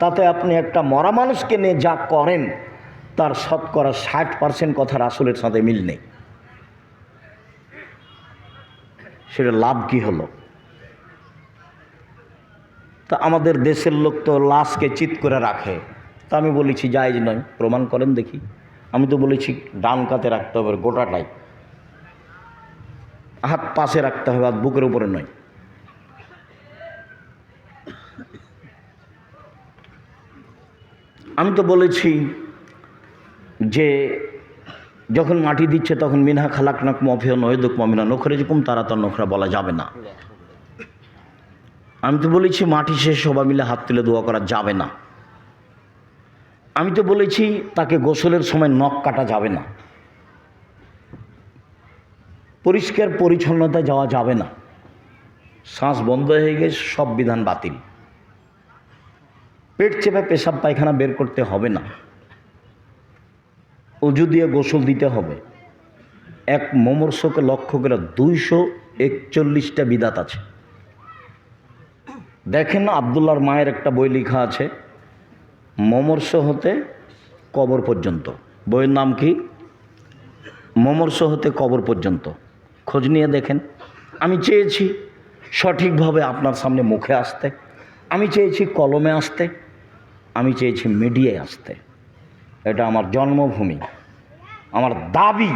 তাতে আপনি একটা মরা মানুষকে নিয়ে যা করেন তার শতকরা 60% কথা রাসূলের সাথে মিল নেই। সেটা লাভ কি হলো? তা আমাদের দেশের লোক তো লাশকে চিৎ করে রাখে। তা আমি বলেছি জায়েজ নয়, প্রমাণ করেন দেখি। আমি তো বলেছি ডান কাতে রাখতে হবে গোটাটাই, হাত পাশে রাখতে হবে, হাত বুকের উপরে নয়। আমি তো বলেছি যে যখন মাটি দিচ্ছে তখন মিনহা খালাকনাক মফিয়া নয়দুক মমিনা নখরে যেরকম তারা তার নখরা বলা যাবে না। আমি তো বলেছি মাটি শেষ সবাই মিলে হাত তুলে দোয়া করা যাবে না। আমি তো বলেছি তাকে গোসলের সময় নখ কাটা যাবে না, পরিষ্কার পরিচ্ছন্নতায় যাওয়া যাবে না, শ্বাস বন্ধ হয়ে গেছে সব বিধান বাতিল, পেট চেপে পেশাব পায়খানা বের করতে হবে না, উজু দিয়ে গোসল দিতে হবে। এক মুমূর্ষুকে লক্ষ্য করে 241টা বিদাত আছে। দেখেন না, আব্দুল্লাহর মায়ের একটা বই লেখা আছে মুমূর্ষ হতে কবর পর্যন্ত। বইয়ের নাম কি? মুমূর্ষ হতে কবর পর্যন্ত। খোঁজ নিয়ে দেখেন। আমি চেয়েছি সঠিকভাবে আপনার সামনে মুখে আসতে, আমি চেয়েছি কলমে আসতে, আমি চেয়েছি মিডিয়ায় আসতে। এটা আমার জন্মভূমি, আমার দাবি।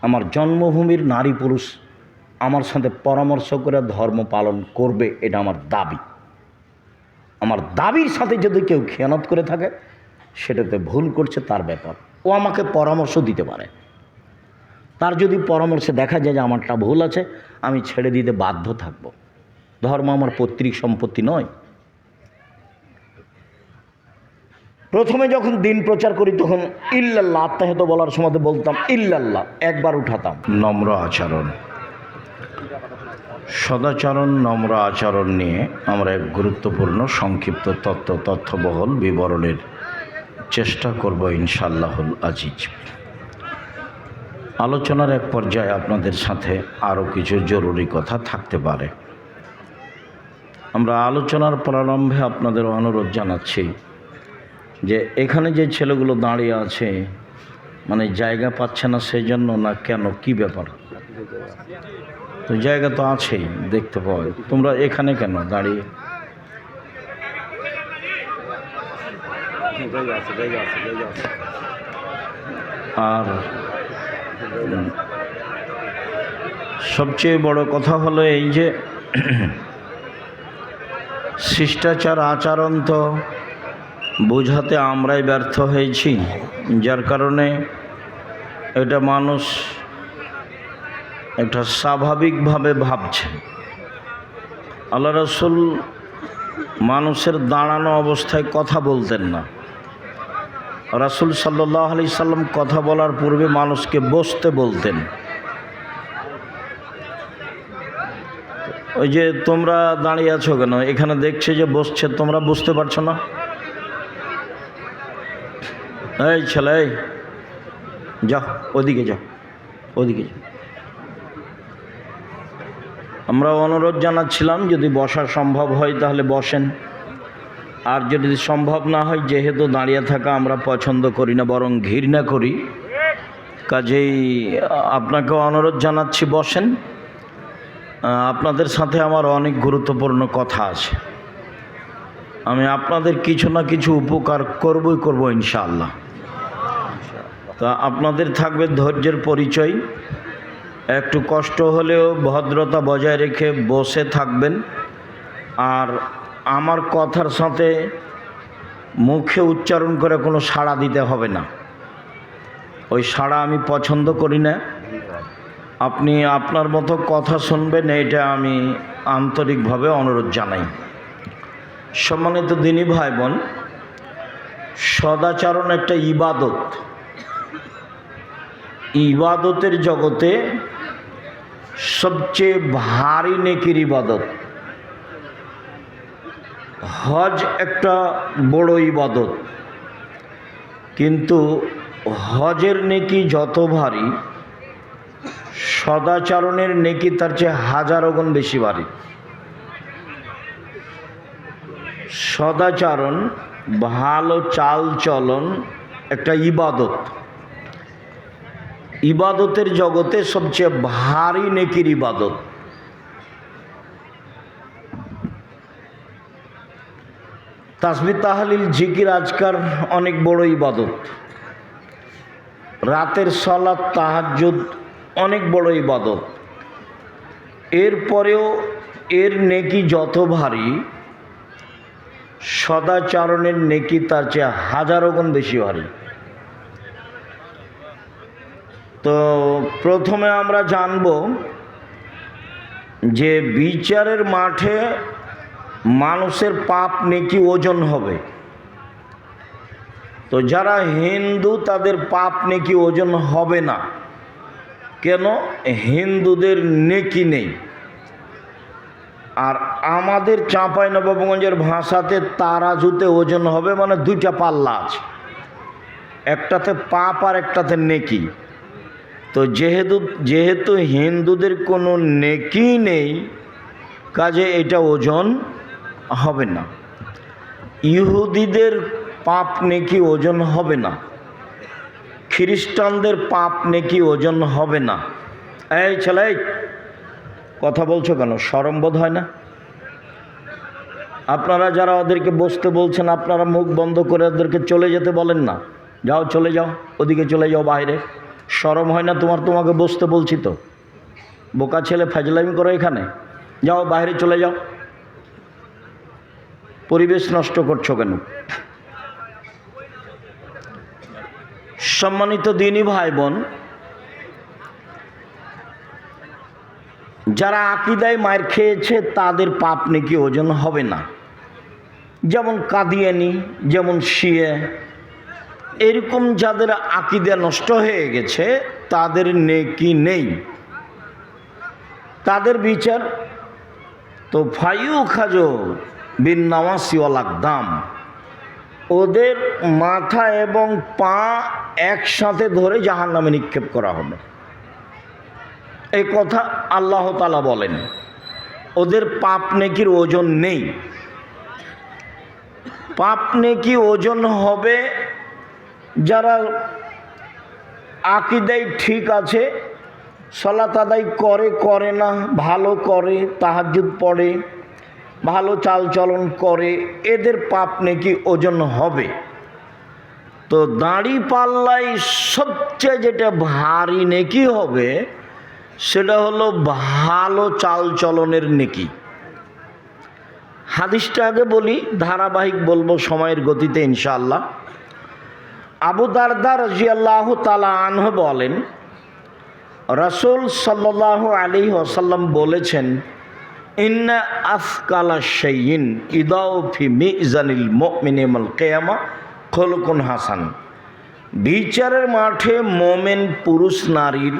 আমার জন্মভূমির নারী পুরুষ আমার সাথে পরামর্শ করে ধর্ম পালন করবে, এটা আমার দাবি। আমার দাবির সাথে যদি কেউ খেয়ানত করে থাকে সেটাতে ভুল করছে, তার ব্যাপার। ও আমাকে পরামর্শ দিতে পারে। তার যদি পরামর্শে দেখা যায় যে আমারটা ভুল আছে, আমি ছেড়ে দিতে বাধ্য থাকব। ধর্ম আমার পৈতৃক সম্পত্তি নয়। প্রথমে যখন দিন প্রচার করি তখন ইল্লাল্লাহ আত্মাহিত বলার সময় বলতাম ইল্লাল্লাহ, একবার উঠাতাম। নম্র আচরণ, সদাচরণ, নম্র আচরণ নিয়ে আমরা এক গুরুত্বপূর্ণ সংক্ষিপ্ত তথ্যবহল বিবরণের চেষ্টা করব ইনশাআল্লাহুল আজিজ। আলোচনার এক পর্যায়ে আপনাদের সাথে আরও কিছু জরুরি কথা থাকতে পারে। আমরা আলোচনার প্রারম্ভে আপনাদের অনুরোধ জানাচ্ছি যে এখানে যে ছেলেগুলো দাঁড়িয়ে আছে, মানে জায়গা পাচ্ছে না সেই জন্য না কেন, কি ব্যাপার? তো জায়গা তো আছেই, দেখতে পাওয়া। তোমরা এখানে কেন দাঁড়িয়ে? আর সবচেয়ে বড় কথা হলো এই যে শিষ্টাচার আচরণ তো বোঝাতে আমরাই ব্যর্থ হয়েছি, যার কারণে এটা মানুষ একটা স্বাভাবিকভাবে ভাবছে। আল্লাহ রাসূল মানুষের দাঁড়ানো অবস্থায় কথা বলতেন না। রাসূল সাল্লাল্লাহু আলাইহি সাল্লাম কথা বলার পূর্বে মানুষকে বসতে বলতেন। ওই যে তোমরা দাঁড়িয়ে আছো কেন, এখানে দেখছে যে বসছে, তোমরা বুঝতে পারছো না? এই ছেলে, যাও ওদিকে, যাও ওদিকে যাও। আমরা অনুরোধ জানাচ্ছিলাম যদি বসা সম্ভব হয় তাহলে বসেন, আর যদি সম্ভব না হয়, যেহেতু দাঁড়িয়ে থাকা আমরা পছন্দ করি না বরং ঘৃণা করি, কাজেই আপনাকেও অনুরোধ জানাচ্ছি বসেন। আপনাদের সাথে আমার অনেক গুরুত্বপূর্ণ কথা আছে। আমি আপনাদের কিছু না কিছু উপকার করব ইনশাআল্লাহ। তা আপনাদের থাকবে ধৈর্যের পরিচয়, একটু কষ্ট হলেও ভদ্রতা বজায় রেখে বসে থাকবেন। আর আমার কথার সাথে মুখে উচ্চারণ করে কোনো সাড়া দিতে হবে না, ওই সাড়া আমি পছন্দ করি না। আপনি আপনার মতো কথা শুনবেন, এটা আমি আন্তরিকভাবে অনুরোধ জানাই। সম্মানিত দিনী ভাই বোন, সদাচরণ একটা ইবাদত। ইবাদতের জগতে সবচেয়ে ভারী নেকির ইবাদত। হজ একটা বড় ইবাদত, কিন্তু হজের নেকি যত ভারী, সদাচরণের নেকি তার চেয়ে হাজারো গুণ বেশি ভারী। সদাচরণ ভালো চাল চলন একটা ইবাদত। ইবাদতের জগতে সবচেয়ে ভারী নেকির ইবাদত। তাসবিহ তাহলিল জিকির আজকার অনেক বড় ইবাদত। রাতের সালাত তাহাজ্জুদ অনেক বড় ইবাদত। এরপরেও এর নেকি যত ভারী, সদাচরণের নেকি তার চেয়ে হাজারো গুণ বেশি ভারী। তো প্রথমে আমরা জানব যে বিচারের মাঠে মানুষের পাপ নেকি ওজন হবে। তো যারা হিন্দু তাদের পাপ নেকি ওজন হবে না। কেন? হিন্দুদের নেকি নেই। আর আমাদের চাঁপাইনবাবগঞ্জের ভাষাতে তারাজুতে ওজন হবে, মানে দুইটা পাল্লা আছে, একটাতে পাপ আর একটাতে নেকি। তো যেহেতু হিন্দুদের কোনো নেকি নেই, কাজে এটা ওজন হবে না। ইহুদিদের পাপ নেকি ওজন হবে না, খ্রিস্টানদের পাপ নেকি ওজন হবে না। এই ছেলে, কথা বলছো কেন? শরম বোধ হয় না? আপনারা যারা ওদেরকে বসতে বলছেন, আপনারা মুখ বন্ধ করে ওদেরকে চলে যেতে বলেন না। যাও, চলে যাও, ওদিকে চলে যাও বাইরে। শরম হয় না তোমার? তোমাকে বসতে বলছি তো। বোকা ছেলে, ফাজলামি করো এখানে। যাও বাইরে চলে যাও, পরিবেশ নষ্ট করছো কেন? সম্মানিত দিনী ভাই বোন, যারা আকীদায় মার খেয়েছে তাদের পাপ নেকি ওজন হবে না। যেমন কাদিয়ানি, যেমন শিয়া, এরকম যাদের আকীদা নষ্ট হয়ে গেছে তাদের নেকি নেই, তাদের বিচার তো ফাইউ খাজো বিন নাওয়াসি ওয়াল আকদাম, ওদের মাথা এবং পা একসাথে ধরে জাহান্নামে নিক্ষেপ করা হবে। এই কথা আল্লাহ তাআলা বলেন। ওদের পাপ নেকির ওজন নেই। পাপ নেকি ওজন হবে যারা আকীদায় ঠিক আছে, সালাত আদায় করে না, ভালো করে, তাহাজ্জুদ পড়ে, ভালো চালচলন করে, এদের পাপ নেকি ওজন হবে। তো দাড়ি পাল্লায় সবচেয়ে যেটা ভারী নেকি হবে সেটা হলো ভালো চালচলনের নেকি। হাদিসটা আগে বলি, ধারাবাহিক বলবো সময়ের গতিতে ইনশাআল্লাহ। আবু দারদা রাদিয়াল্লাহু তাআলা আনহু বলেন, রাসূল সাল্লাল্লাহু আলাইহি ওয়াসাল্লাম বলেছেন, ইন্না আফকালা শাইইন ইদাউ ফি মিজানিল মুমিনি ইয়াউমাল কিয়ামা খুলুকুন হাসান। বিচারের মাঠে মোমেন পুরুষ নারীর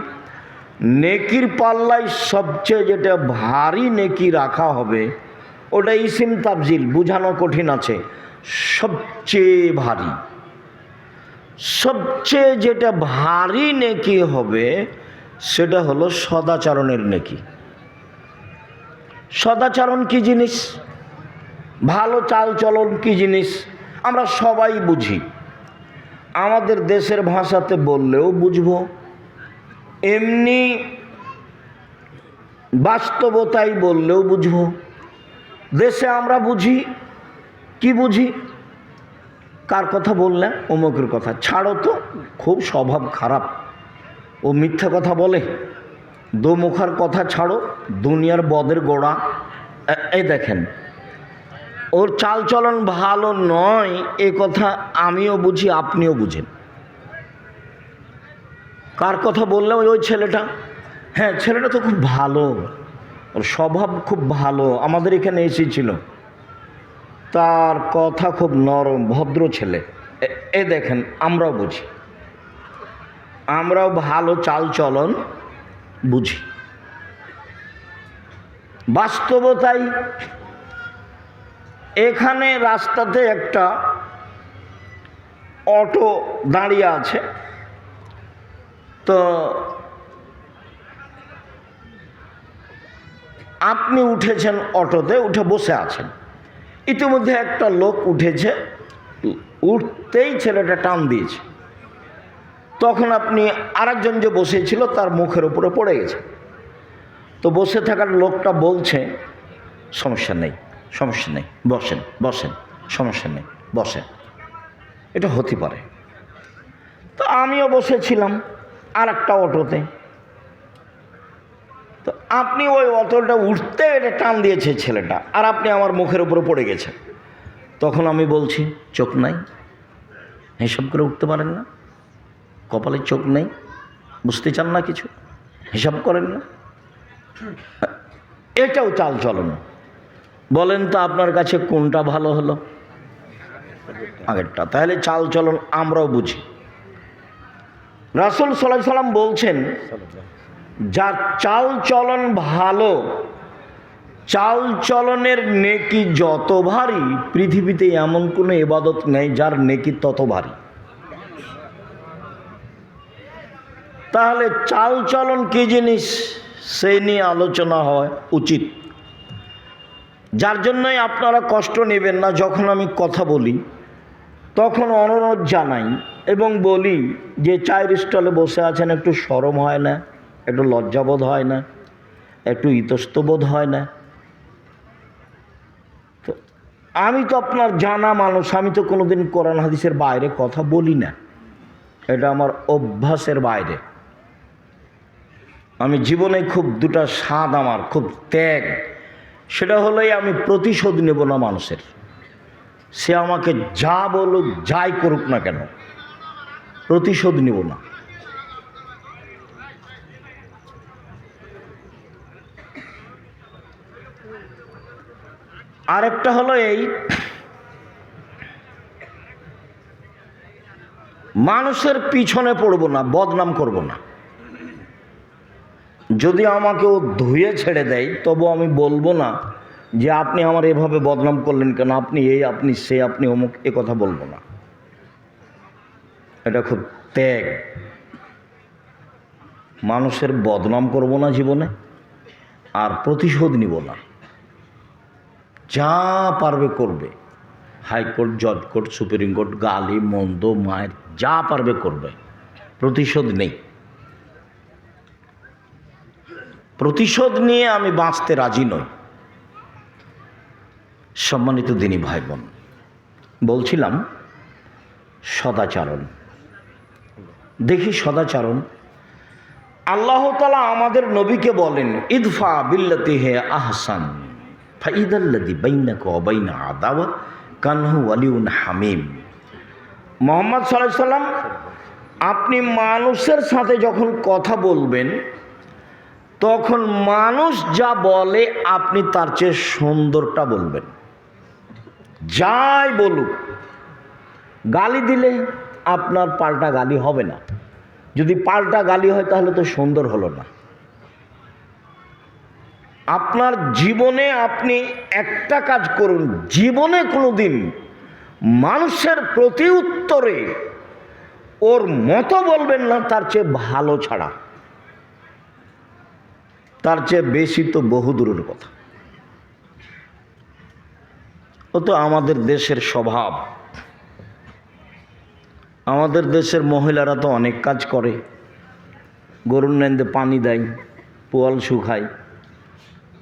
নেকির পাল্লায় সবচেয়ে যেটা ভারী নেকি রাখা হবে, ওটা ইসিম তাবজিল, বুঝানো কঠিন আছে। সবচেয়ে ভারী, সবচেয়ে যেটা ভারী নেকি হবে সেটা হলো সদাচরণের নেকি। সদাচরণ কি জিনিস? ভালো চালচলন কি জিনিস? আমরা সবাই বুঝি। আমাদের দেশের ভাষাতে বললেও বুঝবো, এমনি বাস্তবতাই বললেও বুঝবো। দেশে আমরা বুঝি, কি বুঝি? কার কথা বললেন? অমুকের কথা। ছাড়ো তো, খুব স্বভাব খারাপ, ও মিথ্যা কথা বলে। দোমুখার কথা ছাড়ো, দুনিয়ার বদের গোড়া। এই দেখেন, ওর চালচলন ভালো নয়, এ কথা আমিও বুঝি, আপনিও বুঝেন। কার কথা বললাম? ওই ছেলেটা। হ্যাঁ, ছেলেটা তো খুব ভালো, ওর স্বভাব খুব ভালো, আমাদের এখানে এসেছিল, তার কথা খুব নরম, ভদ্র ছেলে। এ দেখেন, আমরাও বুঝি, আমরাও ভালো চালচলন বুঝি। বাস্তবতাই এখানে রাস্তাতে একটা অটো দাঁড়িয়ে আছে, তো আপনি উঠেছেন অটোতে, উঠে বসে আছেন। ইতিমধ্যে একটা লোক উঠেছে, উঠতেই ছেলেটা টান দিয়েছে। তখন আপনি আরেকজন যে বসেছিল তার মুখের উপরে পড়ে গেছে। তো বসে থাকার লোকটা বলছে, সমস্যা নেই, সমস্যা নেই, বসেন বসেন, সমস্যা নেই, বসেন। এটা হতে পারে। তো আমিও বসেছিলাম আর একটা অটোতে। তো আপনি ওই অটোটা উঠতে এটা টান দিয়েছে ছেলেটা, আর আপনি আমার মুখের উপরে পড়ে গেছেন। তখন আমি বলছি, চোখ নাই, হিসাব করে উঠতে পারেন না? কপালে চোখ নেই, বুঝতে চান না কিছু, হিসাব করেন না? এটাও চাল চলন। বলেন তো আপনার কাছে কোনটা ভালো হলো? আগেরটা। তাহলে চাল চলন আমরাও বুঝি। রাসূল সাল্লাল্লাহু আলাইহি সাল্লাম বলছেন, যার চাল চলন ভালো, চাল চলনের নেকি যত ভারী, পৃথিবীতে এমন কোনো ইবাদত নেই যার নেকি তত ভারী। তাহলে চাল চলন কি জিনিস সেই নিয়ে আলোচনা হয় উচিত। যার জন্যই আপনারা কষ্ট নেবেন না, যখন আমি কথা বলি তখন অনুরোধ জানাই এবং বলি যে চায়ের স্টলে বসে আছেন, একটু শরম হয় না? একটু লজ্জাবোধ হয় না? একটু ইতস্তবোধ হয় না? তো আমি তো আপনার জানা মানুষ, আমি তো কোনোদিন কোরআন হাদিসের বাইরে কথা বলি না, এটা আমার অভ্যাসের বাইরে। আমি জীবনে খুব দুটা স্বাদ, আমার খুব ত্যাগ, সেটা হলোই আমি প্রতিশোধ নেব না মানুষের। সে আমাকে যা বলুক, যাই করুক না কেন, প্রতিশোধ নেব না। আরেকটা হলো এই, মানুষের পিছনে পড়ব না, বদনাম করব না। যদি আমাকে ও ধুয়ে ছেড়ে দেয় তবু আমি বলবো না যে আপনি আমার এভাবে বদনাম করলেন কেন, আপনি এই, আপনি সে, আপনি অমুক, এ কথা বলবো না। এটা খুব ত্যাগ। মানুষের বদনাম করব না জীবনে, আর প্রতিশোধ নিব না। যা পারবে করবে, হাইকোর্ট, জজ কোর্ট, সুপ্রিম কোর্ট, গালি মন্দ মায়ের যা পারবে করবে, প্রতিশোধ নেই। প্রতিশোধ নিয়ে আমি বাঁচতে রাজি নই। সম্মানিত দিনী ভাই বোন, বলছিলাম সদাচরণ। দেখি সদাচরণ, আল্লাহ তাআলা আমাদের নবীকে বলেন, ইদফা বিল্লাতি হে আহসান ফাইদাল্লাযী বাইনাকা ওয়া বাইনা আদাওয়া কানহু ওয়ালিউন হামিম। মুহাম্মদ সাল্লাল্লাহু আলাইহি সাল্লাম, আপনি মানুষের সাথে যখন কথা বলবেন তখন মানুষ যা বলে আপনি তার চেয়ে সুন্দরটা বলবেন। যাই বলুক, গালি দিলে আপনার পাল্টা গালি হবে না। যদি পাল্টা গালি হয় তাহলে তো সুন্দর হলো না। আপনার জীবনে আপনি একটা কাজ করুন, জীবনে কোনোদিন মানুষের প্রতি উত্তরে ওর মতো বলবেন না, তার চেয়ে ভালো ছাড়া। তার চেয়ে বেশি তো বহু দূরের কথা। ও তো আমাদের দেশের স্বভাব। আমাদের দেশের মহিলারা তো অনেক কাজ করে। গরুর নেন্দে পানি দেয়, পোয়াল শুকায়,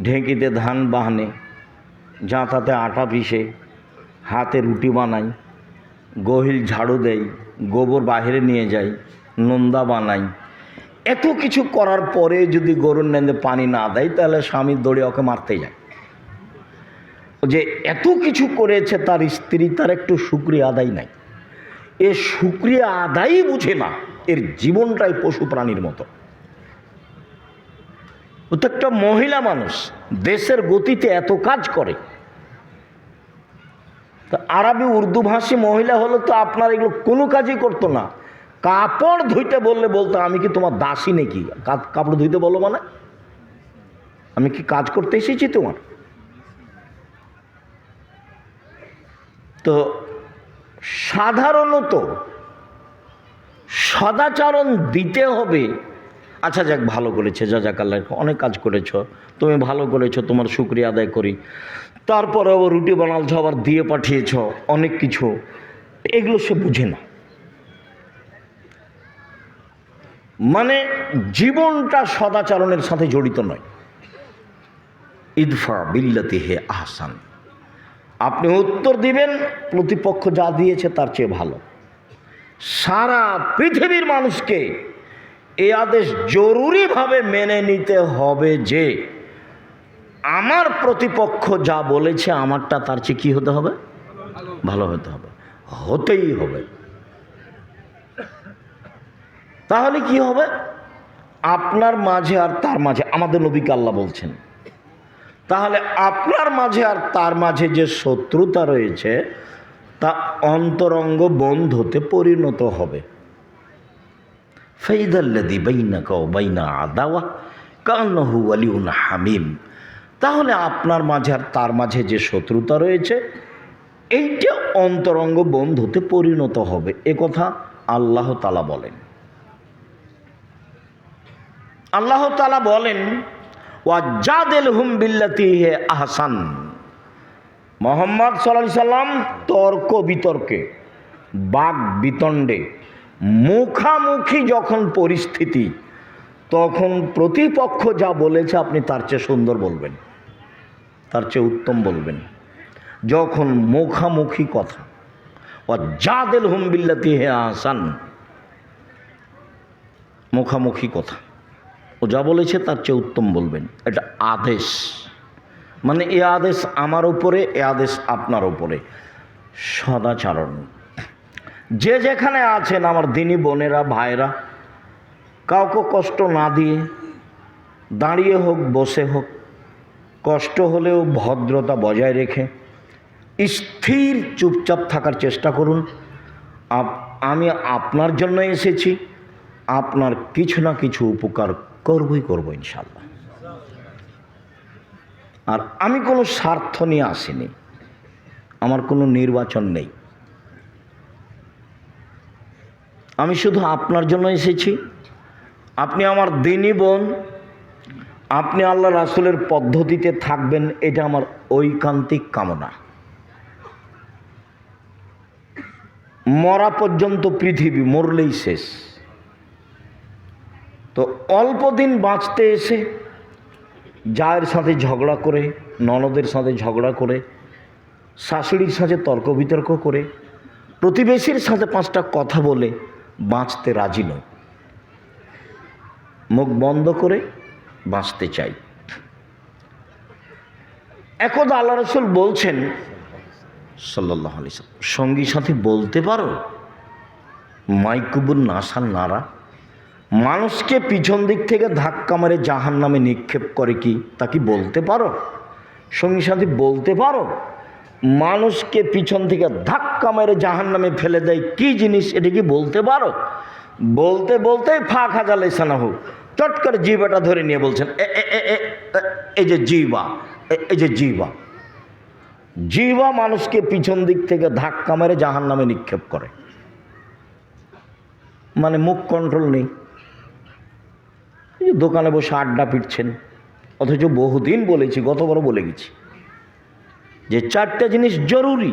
ঢেঁকিতে ধান বাহানে, জাঁতাতে আটা পিষে, হাতে রুটি বানায়, গহিল ঝাড়ু দেয়, গোবর বাইরে নিয়ে যায়, নোন্দা বানায়। এত কিছু করার পরে যদি গরুর নেন্দে পানি না দেয় তাহলে স্বামী দৌড়ে ওকে মারতে যায়। যে এত কিছু করেছে তার স্ত্রী, তার একটু শুকরিয়া আদায় নাই। এ শুকরিয়া আদায়ই বুঝে না, এর জীবনটাই পশু প্রাণীর মতো। ও তো একটা মহিলা মানুষ, দেশের গতিতে এত কাজ করে। তো আরবি উর্দু ভাষী মহিলা হলে তো আপনার এগুলো কোনো কাজই করতো না। কাপড় ধুইতে বললে বলতো, আমি কি তোমার দাসী নাকি? কাপড় ধুইতে বলো মানে আমি কি কাজ করতে এসেছি তোমার? তো সাধারণত সদাচরণ দিতে হবে। আচ্ছা যাক, ভালো করেছে, জাযাকাল্লাহ, অনেক কাজ করেছ তুমি, ভালো করেছো, তোমার শুকরিয়া আদায় করি। তারপরে ও রুটি বানালছ, আবার দিয়ে পাঠিয়েছ, অনেক কিছু। এগুলো সে বুঝে না। মানে জীবনটা সদাচরণের সাথে জড়িত নয়। ইদফা বিল্লাতি হে আহসান, আপনি উত্তর দিবেন প্রতিপক্ষ যা দিয়েছে তার চেয়ে ভালো। সারা পৃথিবীর মানুষকে এই আদেশ জরুরিভাবে মেনে নিতে হবে যে আমার প্রতিপক্ষ যা বলেছে আমারটা তার চেয়ে কি হতে হবে? ভালো হতে হবে, হতেই হবে। তাহলে কি হবে? আপনার মাঝে আর তার মাঝে, আমাদের নবীকে আল্লাহ বলছেন, তাহলে আপনার মাঝে আর তার মাঝে যে শত্রুতা রয়েছে তা অন্তরঙ্গ বন্ধুতে পরিণত হবে। ফাইদাল্লাযী বাইনাকা ওয়া বাইনা আদাওয়া কান্নাহু ওয়ালিউন হামিম, তাহলে আপনার মাঝে আর তার মাঝে যে শত্রুতা রয়েছে এইটা অন্তরঙ্গ বন্ধুতে পরিণত হবে। এ কথা আল্লাহ তাআলা বলেন। আল্লাহ তাআলা বলেন ওয়াজাদিলহুম বিল্লাতী হিয়া আহসান। মুহাম্মদ সাল্লাল্লাহু আলাইহি সাল্লাম তর্ক বিতর্কে, বাক বিতণ্ডে, মুখামুখি যখন পরিস্থিতি, তখন প্রতিপক্ষ যা বলেছে আপনি তার চেয়ে সুন্দর বলবেন, তার চেয়ে উত্তম বলবেন। যখন মুখামুখি কথা, ওয়াজাদিলহুম বিল্লাতী হিয়া আহসান, মুখামুখি কথা, ও যা বলেছে তার চেয়ে উত্তম বলবেন। এটা আদেশ, মানে এ আদেশ আমার উপরে, এ আদেশ আপনার উপরে। সদাচরণ, যে যেখানে আছেন আমার দিনী বোনেরা, ভাইরা, কাউকে কষ্ট না দিয়ে, দাঁড়িয়ে হোক বসে হোক, কষ্ট হলেও ভদ্রতা বজায় রেখে স্থির চুপচাপ থাকার চেষ্টা করুন। আমি আপনার জন্য এসেছি, আপনার কিছু না কিছু উপকার করবই করব ইনশাআল্লাহ। আর আমি কোনো স্বার্থ নিয়ে আসিনি, আমার কোনো নির্বাচন নেই। আমি শুধু আপনার জন্য এসেছি। আপনি আমার দিনী বোন, আপনি আল্লাহ রাসূলের পদ্ধতিতে থাকবেন, এটা আমার ঐকান্তিক কামনা। মরা পর্যন্ত পৃথিবী, মরলেই শেষ। তো অল্প দিন বাঁচতে এসে জায়ের সাথে ঝগড়া করে, ননদের সাথে ঝগড়া করে, শাশুড়ির সাথে তর্ক বিতর্ক করে, প্রতিবেশীর সাথে 5টা কথা বলে বাঁচতে রাজি নয়। মুখ বন্ধ করে বাঁচতে চাই। একদা আল্লাহ রাসূল বলছেন সাল্লাল্লাহু আলাইহি ওয়াসাল্লাম, সঙ্গী সাথী বলতে পারো মাইকুবুন নাসান নারা, মানুষকে পিছন দিক থেকে ধাক্কা মারে জাহান্নামে নিক্ষেপ করে কি, তা কি বলতে পারো? সঙ্গী সাথী বলতে পারো মানুষকে পিছন থেকে ধাক্কা মেরে জাহান্নামে ফেলে দেয় কি জিনিস, এটা কি বলতে পারো? বলতে বলতে ফাঁক হাজা লেসানা হোক, চট করে জিহ্বাটা ধরে নিয়ে বলছেন এই যে জিহ্বা, এই যে জিহ্বা, জিহ্বা মানুষকে পিছন দিক থেকে ধাক্কা মেরে জাহান্নামে নিক্ষেপ করে। মানে মুখ কন্ট্রোল নেই। দোকানে বসে আড্ডা পিটছেন, অথচ বহুদিন বলেছি, গতবারও বলে গেছি যে 4টা জিনিস জরুরি।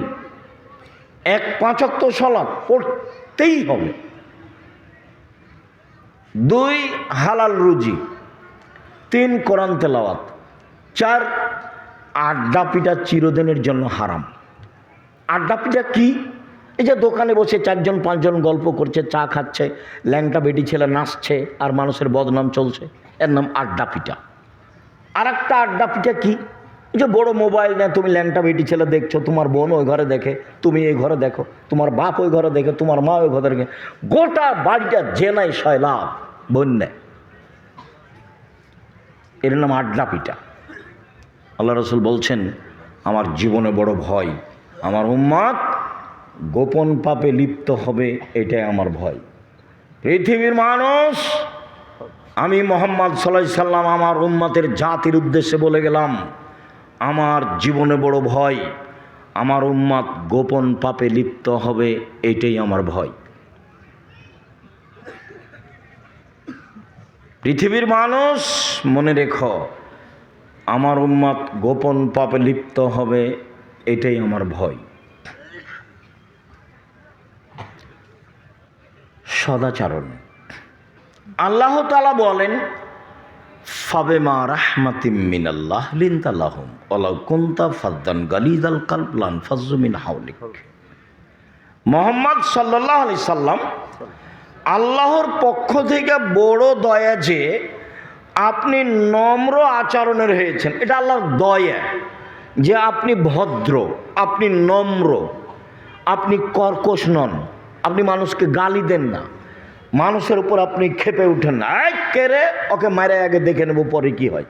1 5 ওয়াক্ত সালাত পড়তেই হবে, 2 হালাল রুজি, 3 কোরআন তেলাওয়াত, 4 আড্ডা পিটা চিরদিনের জন্য হারাম। আড্ডা পিটা কি? এই যে দোকানে বসে 4 জন 5 জন গল্প করছে, চা খাচ্ছে, ল্যাংটা বেটি ছেলে নাচছে আর মানুষের বদনাম চলছে, এর নাম আড্ডা পিটা। আর একটা আড্ডা পিটা কি? এই যে বড় মোবাইল নেয়, তুমি ল্যাংটা বেটি ছেলে দেখছো, তোমার বোন ওই ঘরে দেখে, তুমি এই ঘরে দেখো, তোমার বাপ ওই ঘরে দেখে, তোমার মা ওই ঘরে দেখে, গোটা বাড়িটা জেনাই সয়লাভ বন্যায়, এর নাম আড্ডা পিটা। আল্লাহ রাসূল বলছেন আমার জীবনে বড় ভয়, আমার উম্মত গোপন পাপে লিপ্ত হবে, এটাই আমার ভয়। পৃথিবীর মানুষ, আমি মুহাম্মদ সাল্লাল্লাহু আলাইহি সাল্লাম আমার উম্মতের জাতির উদ্দেশ্যে বলে গেলাম, আমার জীবনে বড় ভয়, আমার উম্মত গোপন পাপে লিপ্ত হবে, এটাই আমার ভয়। পৃথিবীর মানুষ মনে রেখো, আমার উম্মত গোপন পাপে লিপ্ত হবে, এটাই আমার ভয়। সদাচরণ। আল্লাহ তাআলা বলেন, ফাবিমা রাহমাতিম মিনাল্লাহ লিনতা লাহুম ওয়ালাউ কুনতা ফাদ্দান গালিযাল কলব লানফাজ্জু মিন হাওলিক। মুহাম্মদ সাল্লাল্লাহু আলাইহি সাল্লাম, আল্লাহর পক্ষ থেকে বড় দয়া যে আপনি নম্র আচরণের হয়েছেন। এটা আল্লাহর দয়া যে আপনি ভদ্র, আপনি নম্র, আপনি কর্কশ নন, আপনি মানুষকে গালি দেন না, মানুষের উপর আপনি ক্ষেপে উঠেন না, কে রে ওকে মারে আগে দেখে নেব পরে কি হয়,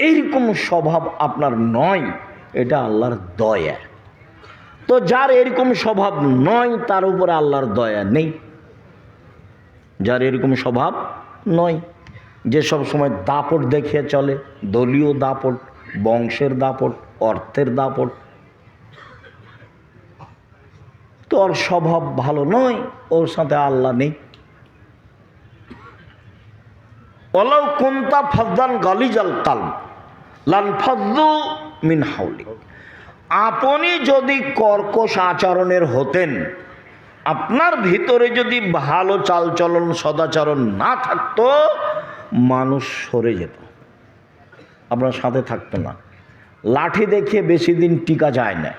এইরকম স্বভাব আপনার নয়। এটা আল্লাহর দয়া। তো যার এরকম স্বভাব নয় তার উপরে আল্লাহর দয়া নেই। যার এরকম স্বভাব নয়, যে সব সময় দাপট দেখিয়ে চলে, দলীয় দাপট, বংশের দাপট, অর্থের দাপট, তো ওর স্বভাব ভালো নয়, ওর সাথে আল্লাহ নেই। ওয়ালাউ কুনতা ফাদ্দান গালিজাল কলব লানফাজ্জু মিন হাওলিক। আপনি যদি কর্কশ আচরণের হতেন, আপনার ভিতরে যদি ভালো চালচলন সদাচরণ না থাকতো, মানুষ সরে যেত, আপনার সাথে থাকতো না। লাঠি দেখিয়ে বেশি দিন টিকা যায় না,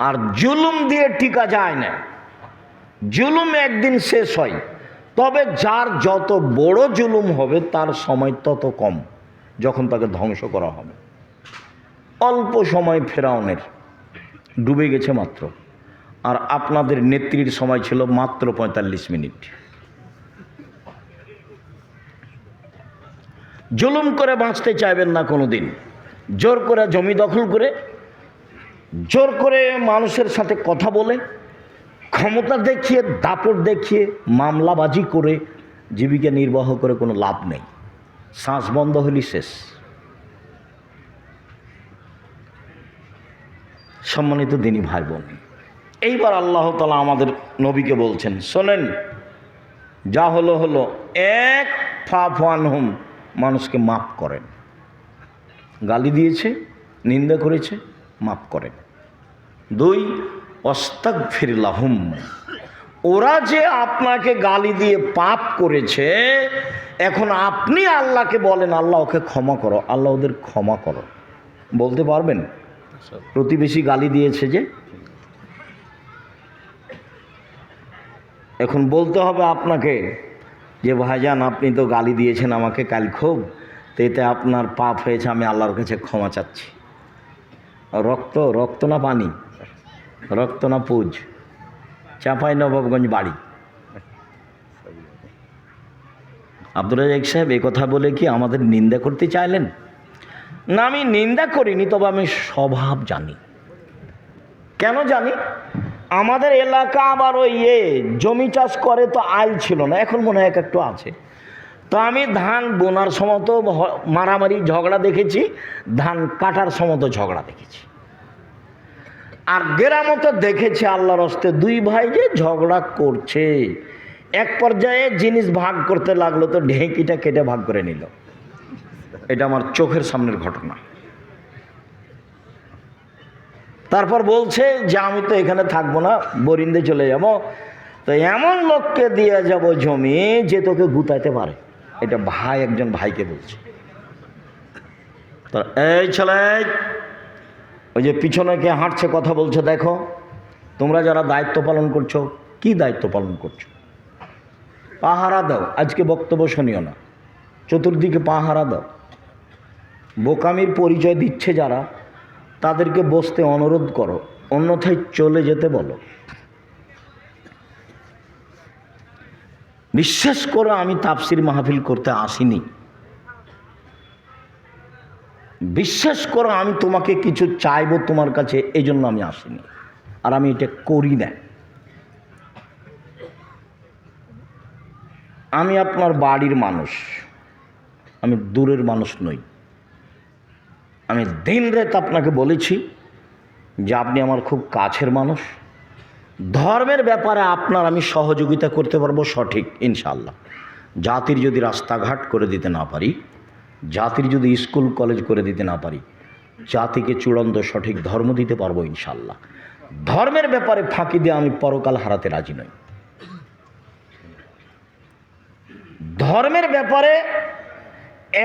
আর জুলুম দিয়ে টিকা যায় না। জুলুম একদিন শেষ হয়, তবে যার যত বড় জুলুম হবে তার সময় তত কম, যখন তাকে ধ্বংস করা হবে। অল্প সময় ফেরাউনের ডুবে গেছে মাত্র, আর আপনাদের নেত্রীর সময় ছিল মাত্র 45 মিনিট। জুলুম করে বাঁচতে চাইবেন না কোনো দিন। জোর করে জমি দখল করে, জোর করে মানুষের সাথে কথা বলে, ক্ষমতা দেখিয়ে, দাপট দেখিয়ে, মামলাবাজি করে জীবিকা নির্বাহ করে কোনো লাভ নেই। শ্বাস বন্ধ হলি শেষ। সম্মানিত দিনী ভাই বোন, এইবার আল্লাহ তাআলা আমাদের নবীকে বলছেন, শোনেন, যা হলো হলো, এক ফাফু আনহুম, মানুষকে মাফ করেন। গালি দিয়েছে, নিন্দা করেছে, মাফ করেন। 2, আস্তাগফির লাহুম, ওরা যে আপনাকে গালি দিয়ে পাপ করেছে, এখন আপনি আল্লাহকে বলেন, আল্লাহ ওকে ক্ষমা করো, আল্লাহ ওদের ক্ষমা করো। বলতে পারবেন? প্রতিবেশী গালি দিয়েছে যে, এখন বলতে হবে আপনাকে যে ভাইজান আপনি তো গালি দিয়েছেন আমাকে কাল খুব, তো এতে আপনার পাপ হয়েছে, আমি আল্লাহর কাছে ক্ষমা চাচ্ছি। রক্ত না পানি, রক্ত না পুজ, চাঁপাইনবাবগঞ্জ বাড়ি। আব্দুর রাজ্জাক সাহেব এই কথা বলে কি আমাদের নিন্দা করতে চাইলেন? না, আমি নিন্দা করিনি, তবে আমি স্বভাব জানি। কেন জানি? আমাদের এলাকা আবার ওই জমি চাষ করে, তো আইল ছিল না, এখন মনে হয় একটু আছে। তো আমি ধান বোনার সময় তো মারামারি ঝগড়া দেখেছি, ধান কাটার সময় তো ঝগড়া দেখেছি, আর গ্রামতে দেখেছি আল্লাহর হস্তে 2 ভাই যে ঝগড়া করছে। এক পর্যায়ে জিনিস ভাগ করতে লাগলো, তো ঢেঁকিটা কেটে ভাগ করে নিল। এটা আমার চোখের সামনের ঘটনা। তারপর বলছে যে আমি তো এখানে থাকবো না, বরিন্দে চলে যাব, তো এমন লোককে দিয়ে যাব জমি যে তোকে গুতাইতে পারে। এটা ভাই একজন ভাইকে বলছে। এই ছেলে, ওই যে পিছনে কে হাঁটছে কথা বলছে, দেখো তোমরা যারা দায়িত্ব পালন করছো, কি দায়িত্ব পালন করছো? পাহারা দাও। আজকে বক্তব্য শুনিও না, চতুর্দিকে পাহারা দাও। বোকামির পরিচয় দিচ্ছে যারা, তাদেরকে বসতে অনুরোধ করো, অন্যথায় চলে যেতে বলো। বিশ্বাস করো, আমি তাফসির মাহফিল করতে আসিনি। বিশ্বাস করো, আমি তোমাকে কিছু চাইবো তোমার কাছে, এই জন্য আমি আসিনি, আর আমি এটা করি না। আমি আপনার বাড়ির মানুষ, আমি দূরের মানুষ নই। আমি দিন রাত আপনাকে বলেছি যে আপনি আমার খুব কাছের মানুষ। ধর্মের ব্যাপারে আপনার আমি সহযোগিতা করতে পারবো, সঠিক, ইনশাআল্লাহ। জাতির যদি রাস্তাঘাট করে দিতে না পারি, জাতির যদি স্কুল কলেজ করে দিতে না পারি, জাতিকে চূড়ান্ত সঠিক ধর্ম দিতে পারবো ইনশাআল্লাহ। ধর্মের ব্যাপারে ফাঁকি দিয়ে আমি পরকাল হারাতে রাজি নই। ধর্মের ব্যাপারে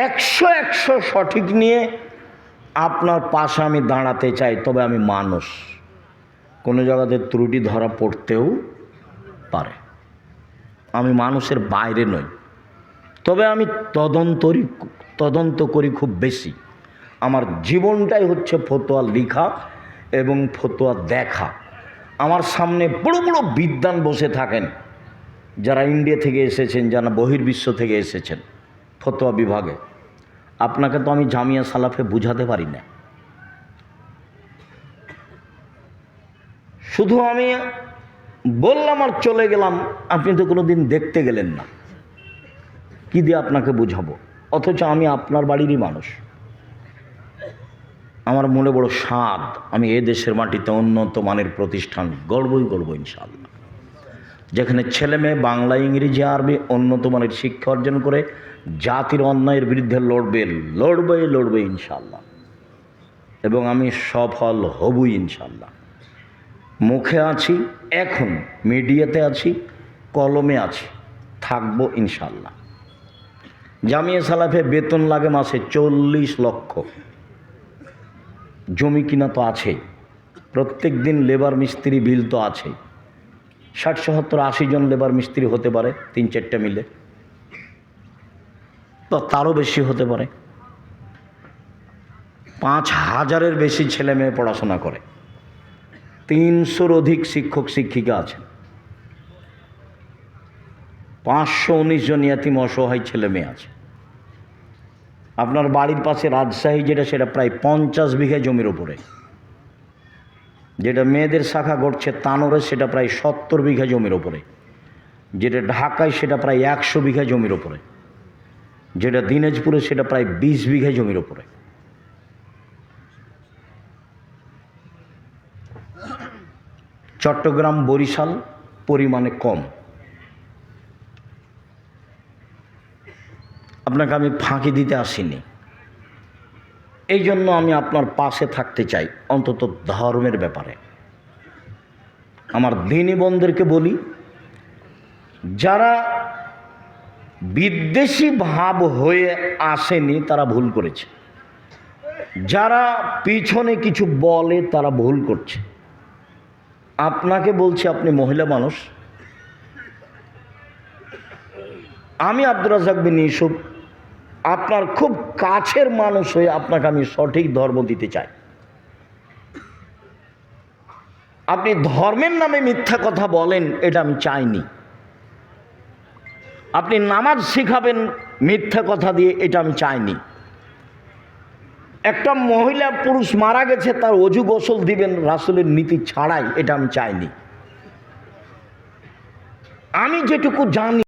100 সঠিক নিয়ে আপনার পাশে আমি দাঁড়াতে চাই, তবে আমি মানুষ, কোনো জায়গাতে ত্রুটি ধরা পড়তেও পারে, আমি মানুষের বাইরে নই। তবে আমি তদন্ত করি খুব বেশি। আমার জীবনটাই হচ্ছে ফতোয়া লেখা এবং ফতোয়া দেখা। আমার সামনে বড় বড় বিদ্বান বসে থাকেন, যারা ইন্ডিয়া থেকে এসেছেন, যারা বহির্বিশ্ব থেকে এসেছেন ফতোয়া বিভাগে। আপনাকে তো আমি জামিয়া সালাফে বুঝাতে পারি না। শুধু আমি বললাম আর চলে গেলাম, আপনি তো কোনো দিন দেখতে গেলেন না, কি দিয়ে আপনাকে বুঝাবো? অথচ আমি আপনার বাড়িরই মানুষ। আমার মনে বড় স্বাদ, আমি এ দেশের মাটিতে উন্নত মানের প্রতিষ্ঠান গড়বই ইনশাআল্লাহ, যেখানে ছেলে মেয়ে বাংলা ইংরেজি আরবি উন্নত মানের শিক্ষা অর্জন করে জাতির অন্যায়ের বিরুদ্ধে লড়বে ইনশাআল্লাহ, এবং আমি সফল হবই ইনশাআল্লাহ। মুখে আছি, এখন মিডিয়াতে আছি, কলমে আছি, থাকবো ইনশাআল্লাহ। জামিয়া সালাফে বেতন লাগে মাসে 40 লক্ষ। জমি কিনা তো আছেই, প্রত্যেক দিন লেবার মিস্ত্রি বিল তো আছেই। 60, 70, 80 জন লেবার মিস্ত্রি হতে পারে 3-4টা মিলে, তো তারও বেশি হতে পারে। 5000-এর বেশি ছেলে মেয়ে পড়াশোনা করে, 300-র অধিক শিক্ষক শিক্ষিকা আছেন, 519 জন ইয়াতিম অসহায় ছেলে মেয়ে আছে। আপনার বাড়ির পাশে রাজশাহী সেটা প্রায় 50 বিঘা জমির ওপরে। যেটা মেয়েদের শাখা ঘটছে তানোরে, সেটা প্রায় 70 বিঘা জমির ওপরে। যেটা ঢাকায় সেটা প্রায় 100 বিঘা জমির ওপরে। যেটা দিনাজপুরে সেটা প্রায় 20 বিঘা জমির ওপরে। চট্টগ্রাম বরিশাল পরিমাণে কম। আপনাকে আমি ফাঁকি দিতে আসিনি, এই জন্য আমি আপনার পাশে থাকতে চাই, অন্তত ধর্মের ব্যাপারে। আমার দিনী বোনদেরকে বলি, যারা বিদ্বেষী ভাব হয়ে আসেনি তারা ভুল করেছে, যারা পিছনে কিছু বলে তারা ভুল করছে। আপনাকে বলছি, আপনি মহিলা মানুষ, আমি আব্দুর রাজ্জাক বিন ইউসুফ আপনার খুব কাছের মানুষ হয়ে আপনাকে আমি সঠিক ধর্ম দিতে চাই। আপনি ধর্মের নামে মিথ্যা কথা বলেন, এটা আমি চাইনি। আপনি নামাজ শিখাবেন মিথ্যা কথা দিয়ে, এটা আমি চাইনি। একটা মহিলা পুরুষ মারা গেছে, তার অজু গোসল দিবেন রাসূলের নীতি ছাড়াই, এটা আমি চাইনি। আমি যেটুকু জানি